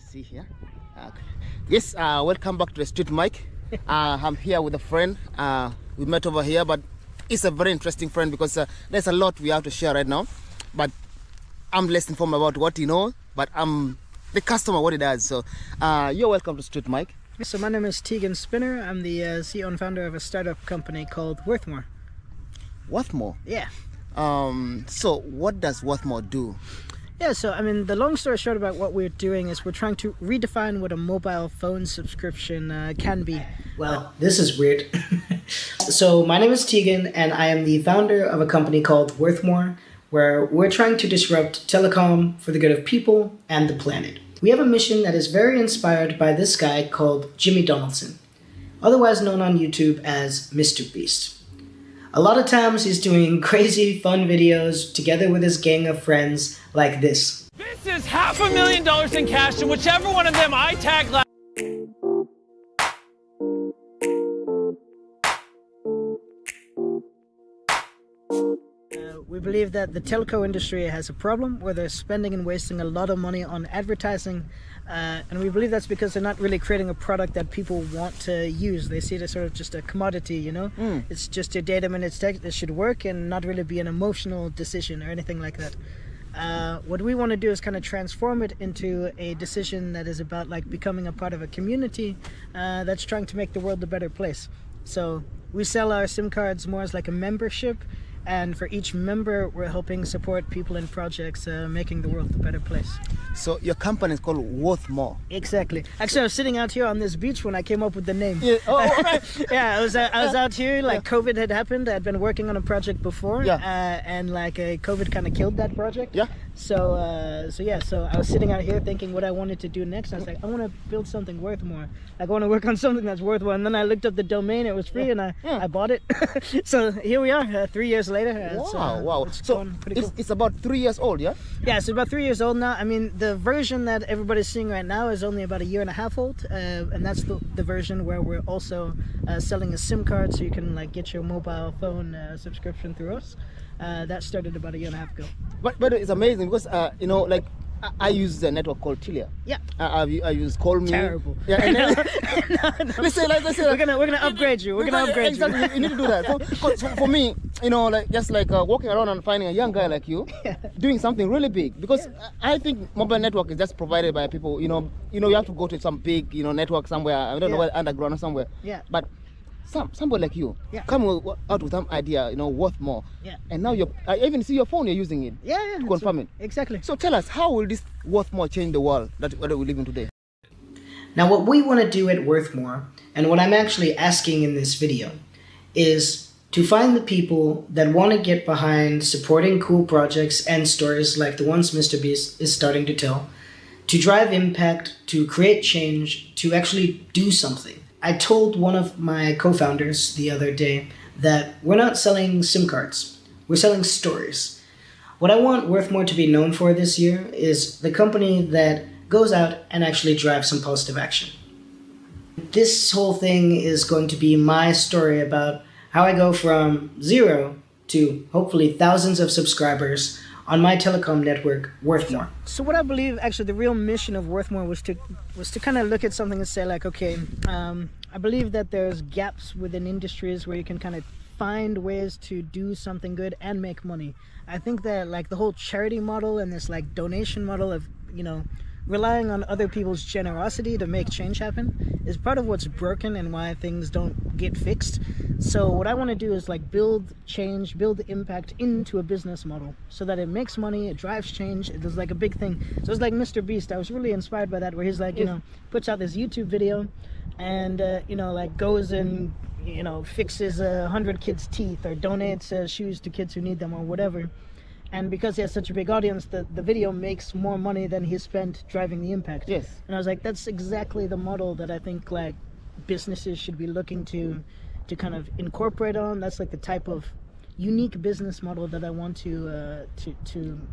see here. Yes, welcome back to the Street Mic. I'm here with a friend. We met over here, but it's a very interesting friend because there's a lot we have to share right now. But I'm less informed about what he knows, but I'm the customer, what he does. So you're welcome to Street Mic. So my name is Tegan Spinner. I'm the CEO and founder of a startup company called Worthmore. Worthmore? Yeah. So what does Worthmore do? Yeah, so I mean, the long story short about what we're doing is we're trying to redefine what a mobile phone subscription can be. Well, this is weird. So my name is Tegan, and I am the founder of a company called Worthmore, where we're trying to disrupt telecom for the good of people and the planet. We have a mission that is very inspired by this guy called Jimmy Donaldson, otherwise known on YouTube as Mr. Beast. A lot of times he's doing crazy fun videos together with his gang of friends like this. This is $500,000 in cash, and whichever one of them I tag last. We believe that the telco industry has a problem where they're spending and wasting a lot of money on advertising, and we believe that's because they're not really creating a product that people want to use. They see it as sort of just a commodity, you know? It's just a data minutes text that should work and not really be an emotional decision or anything like that. What we want to do is kind of transform it into a decision that is about like becoming a part of a community that's trying to make the world a better place. So we sell our SIM cards more as like a membership, and for each member we're helping support people in projects making the world a better place. So your company is called Worthmore. Exactly. Actually, I was sitting out here on this beach when I came up with the name. Yeah. Oh, right. Yeah, I was out here, like COVID had happened. I'd been working on a project before, and like COVID kind of killed that project. Yeah. So I was sitting out here thinking what I wanted to do next. I was like, I want to build something worth more. Like, I want to work on something that's worth more. And then I looked up the domain; it was free, and I bought it. So here we are, 3 years later. Wow! So it's about 3 years old, yeah? Yeah, it's about 3 years old now. I mean, the version that everybody's seeing right now is only about 1.5 years old, and that's the version where we're also selling a SIM card, so you can like get your mobile phone subscription through us. That started about 1.5 years ago. But it's amazing because you know, like I use a network called Tilia. Yeah. I use Call Me. Terrible. Yeah. And then, no. Let's say we're gonna upgrade you. We're gonna upgrade you. Exactly. You need to do that. So for me, you know, like just like walking around and finding a young guy like you, doing something really big, because I think mobile network is just provided by people. You know, you have to go to some big, network somewhere. I don't know where, underground or somewhere. Yeah. But somebody like you come out with some idea, worth more. Yeah. And now I even see your phone. You're using it. Yeah. To confirm it. Exactly. So tell us, how will this Worthmore change the world that we live in today? Now, what we want to do at Worthmore, and what I'm actually asking in this video, is to find the people that want to get behind supporting cool projects and stories like the ones Mr. Beast is starting to tell, to drive impact, to create change, to actually do something. I told one of my co-founders the other day that we're not selling SIM cards, we're selling stories. What I want Worthmore to be known for this year is the company that goes out and actually drives some positive action. This whole thing is going to be my story about how I go from 0 to hopefully thousands of subscribers on my telecom network, Worthmore. So what I believe actually the real mission of Worthmore was to kind of look at something and say like, okay, I believe that there's gaps within industries where you can kind of find ways to do something good and make money. I think that like the whole charity model and this like donation model of, relying on other people's generosity to make change happen is part of what's broken and why things don't get fixed. So what I want to do is like build change, build impact into a business model so that it makes money, it drives change. It does like a big thing. So it's like Mr. Beast. I was really inspired by that, where he's like, puts out this YouTube video and, like goes and, fixes 100 kids' teeth or donates shoes to kids who need them or whatever. And because he has such a big audience, the video makes more money than he spent driving the impact. Yes. And I was like, that's exactly the model that I think like businesses should be looking to kind of incorporate on. That's like the type of unique business model that I want to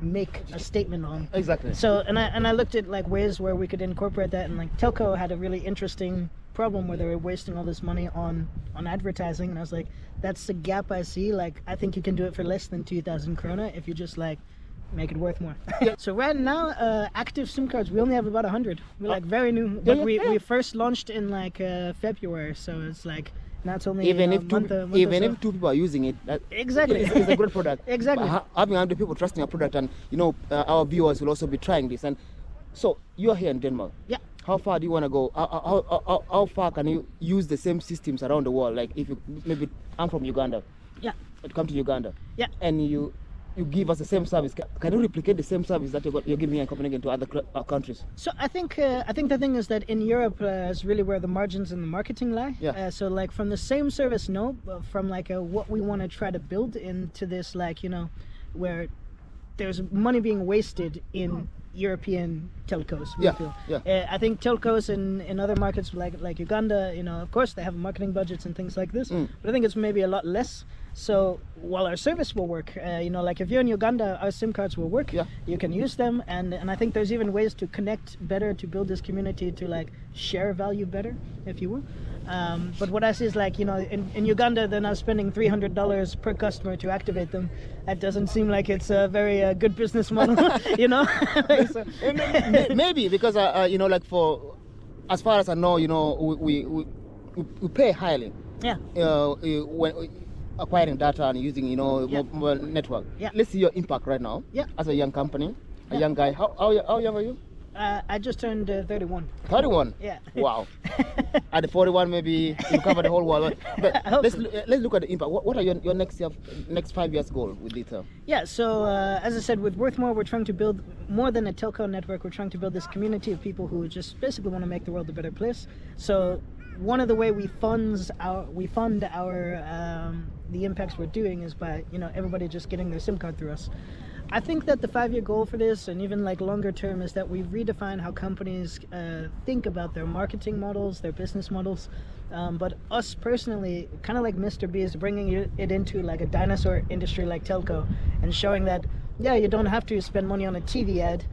make a statement on. Exactly. So and I looked at like ways where we could incorporate that, and like telco had a really interesting problem where they were wasting all this money on advertising, and I was like, that's the gap I see. Like, I think you can do it for less than 2,000 krona if you just like make it worth more. So right now, active SIM cards, we only have about 100. We're like very new, Yeah, but yeah. we first launched in like February, so it's like now it's only Even a if month or if 2 people are using it, that Exactly. it's a good product. Exactly. But having 100 people trusting our product, and our viewers will also be trying this. And so you are here in Denmark. Yeah. How far do you want to go? How far can you use the same systems around the world? Like if you maybe I'm from Uganda. Yeah. Come to Uganda. Yeah. And you give us the same service. Can you replicate the same service that you're giving in Copenhagen to other countries? So I think the thing is that in Europe is really where the margins and the marketing lie. Yeah. So like from the same service, no, but from like what we want to try to build into this, like where there's money being wasted in European telcos. We Yeah, feel. yeah. I think telcos in other markets like Uganda, of course they have marketing budgets and things like this, but I think it's maybe a lot less. So while our service will work, like if you're in Uganda, our SIM cards will work. Yeah. You can use them, and I think there's even ways to connect better to build this community to like share value better, if you will. But what I see is like in Uganda, they're now spending $300 per customer to activate them. That doesn't seem like it's a very good business model, So, Maybe because like for as far as I know, we pay highly. yeah. When acquiring data and using mobile network. Yeah. Let's see your impact right now. Yeah. As a young company, a Yeah. young guy. How young are you? I just turned 31. 31. Yeah. Wow. At the 41, maybe you cover the whole world. But I hope let's so. let's look at the impact. What are your next 5 years goal with it? Yeah, so as I said, with Worthmore, we're trying to build more than a telco network. We're trying to build this community of people who just basically want to make the world a better place. So one of the way we fund our the impacts we're doing is by everybody just getting their SIM card through us. I think that the 5-year goal for this, and even like longer term, is that we redefine how companies think about their marketing models, their business models. But us personally, kind of like Mr. B, is bringing it into like a dinosaur industry like telco, and showing that you don't have to spend money on a TV ad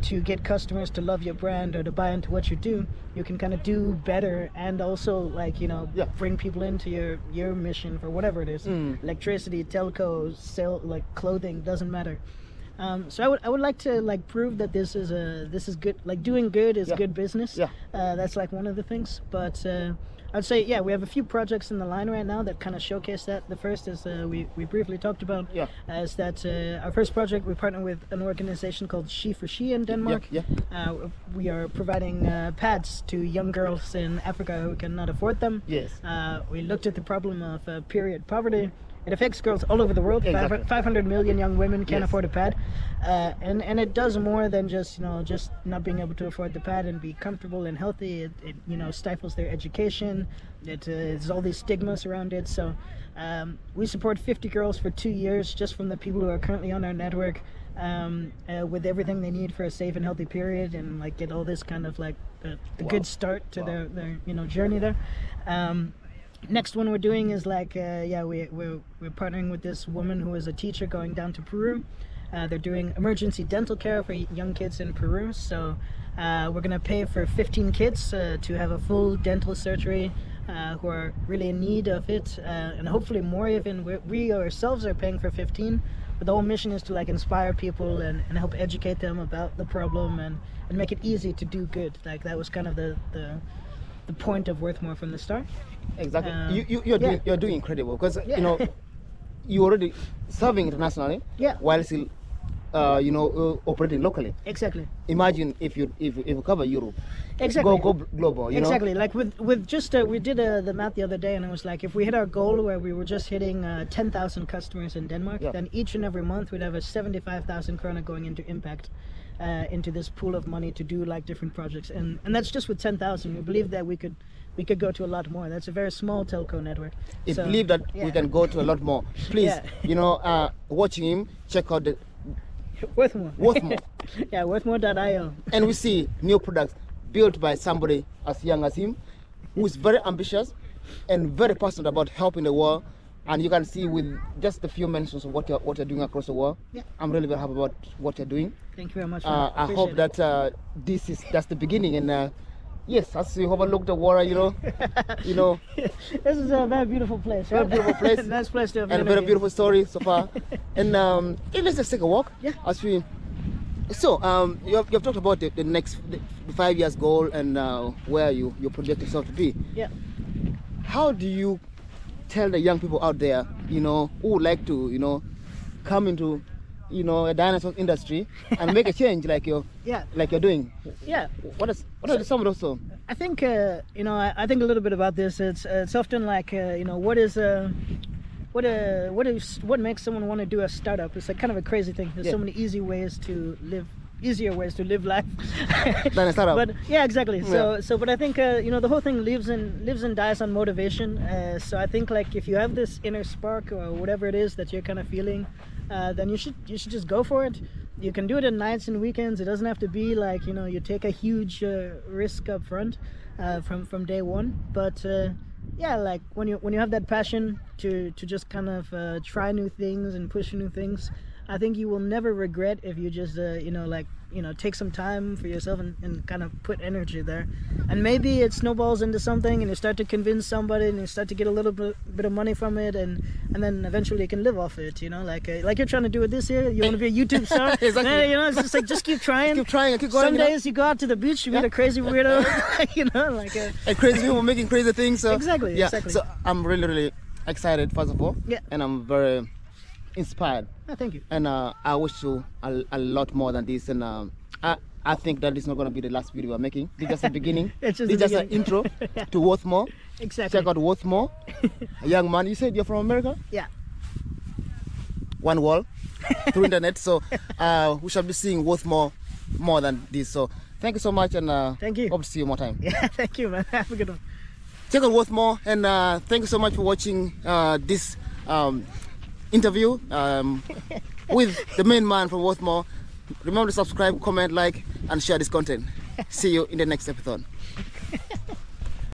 to get customers to love your brand or to buy into what you do. You can kind of do better, and also like bring people into your mission for whatever it is. Electricity, telco, sell like clothing, doesn't matter. So I would like to like prove that this is good. Like doing good is good business. Yeah. That's like one of the things. But I'd say we have a few projects in the line right now that kind of showcase that. The first is we briefly talked about. Yeah. Is that our first project, we partner with an organization called She for She in Denmark. Yeah. We are providing pads to young girls in Africa who cannot afford them. Yes. We looked at the problem of period poverty. It affects girls all over the world. Exactly. 500 million young women can't Yes. afford a pad, and it does more than just not being able to afford the pad and be comfortable and healthy. It stifles their education. There's all these stigmas around it. So we support 50 girls for 2 years just from the people who are currently on our network, with everything they need for a safe and healthy period, and like get all this kind of like the good start to their journey there. Next one we're doing is like we're partnering with this woman who is a teacher going down to Peru. They're doing emergency dental care for young kids in Peru. So we're gonna pay for 15 kids to have a full dental surgery who are really in need of it, and hopefully more even. We ourselves are paying for 15, but the whole mission is to like inspire people and help educate them about the problem and make it easy to do good. Like that was kind of the point of Worthmore from the start. Exactly. Yeah. You're doing incredible because you already serving internationally. Yeah. While still operating locally. Exactly. Imagine if you cover Europe. Exactly. Go global. Exactly. Like with just we did the math the other day, and it was like if we hit our goal where we were just hitting 10,000 customers in Denmark, then each and every month we'd have a 75,000 krona going into impact. Into this pool of money to do like different projects, and that's just with 10,000. We believe that we could go to a lot more. That's a very small telco network. I believe that we can go to a lot more. Please, watching him, check out the Worthmore. Yeah, Worthmore.io. And we see new products built by somebody as young as him, who is very ambitious and very passionate about helping the world. And you can see with just a few mentions of what you're doing across the world. Yeah. I'm really very happy about what you're doing. Thank you very much. I hope that that's the beginning, and Yes, as you overlook the water, you know, This is a very beautiful place, very right? beautiful place. Nice place to have And a been very here. beautiful story so far. And hey, let's just take a walk. Yeah. As we, so you've talked about the next the 5 years goal and where you project yourself to be. Yeah. How do you tell the young people out there, who would like to, come into, a dinosaur industry and make a change like you're doing? Yeah. What are some of those? I think I think a little bit about this. It's often like what makes someone want to do a startup? It's like kind of a crazy thing. There's so many easier ways to live life Than a startup. But yeah, exactly. Yeah. But I think the whole thing lives and dies on motivation. So I think like if you have this inner spark or whatever it is that you're kind of feeling, then you should just go for it. You can do it at nights and weekends. It doesn't have to be like you take a huge risk up front from day one. But yeah, like when you have that passion to just kind of try new things and push new things, I think you will never regret if you just take some time for yourself and kind of put energy there, and maybe it snowballs into something and you start to convince somebody and you start to get a little bit of money from it, and then eventually you can live off it, like you're trying to do it this year. You want to be a YouTube star. Exactly. It's just like just keep trying. Keep trying and keep going. Some days you go out to the beach, you meet a crazy weirdo. And crazy people making crazy things. So, Exactly, yeah. exactly. So I'm really, really excited, first of all. Yeah. And I'm very inspired. Oh, thank you. And I wish you a lot more than this. And I think that this is not going to be the last video we're making. This is just the beginning. It's just this the is just an intro Yeah. to Worthmore. Exactly. Check out Worthmore. A young man. You said you're from America? Yeah. One wall through internet. So we shall be seeing Worthmore more than this. So thank you so much, and Thank you. Hope to see you more time. Yeah. Thank you, man. Have a good one. Check out Worthmore, and thank you so much for watching this interview with the main man from Worthmore. Remember to subscribe, comment, like, and share this content. See you in the next episode.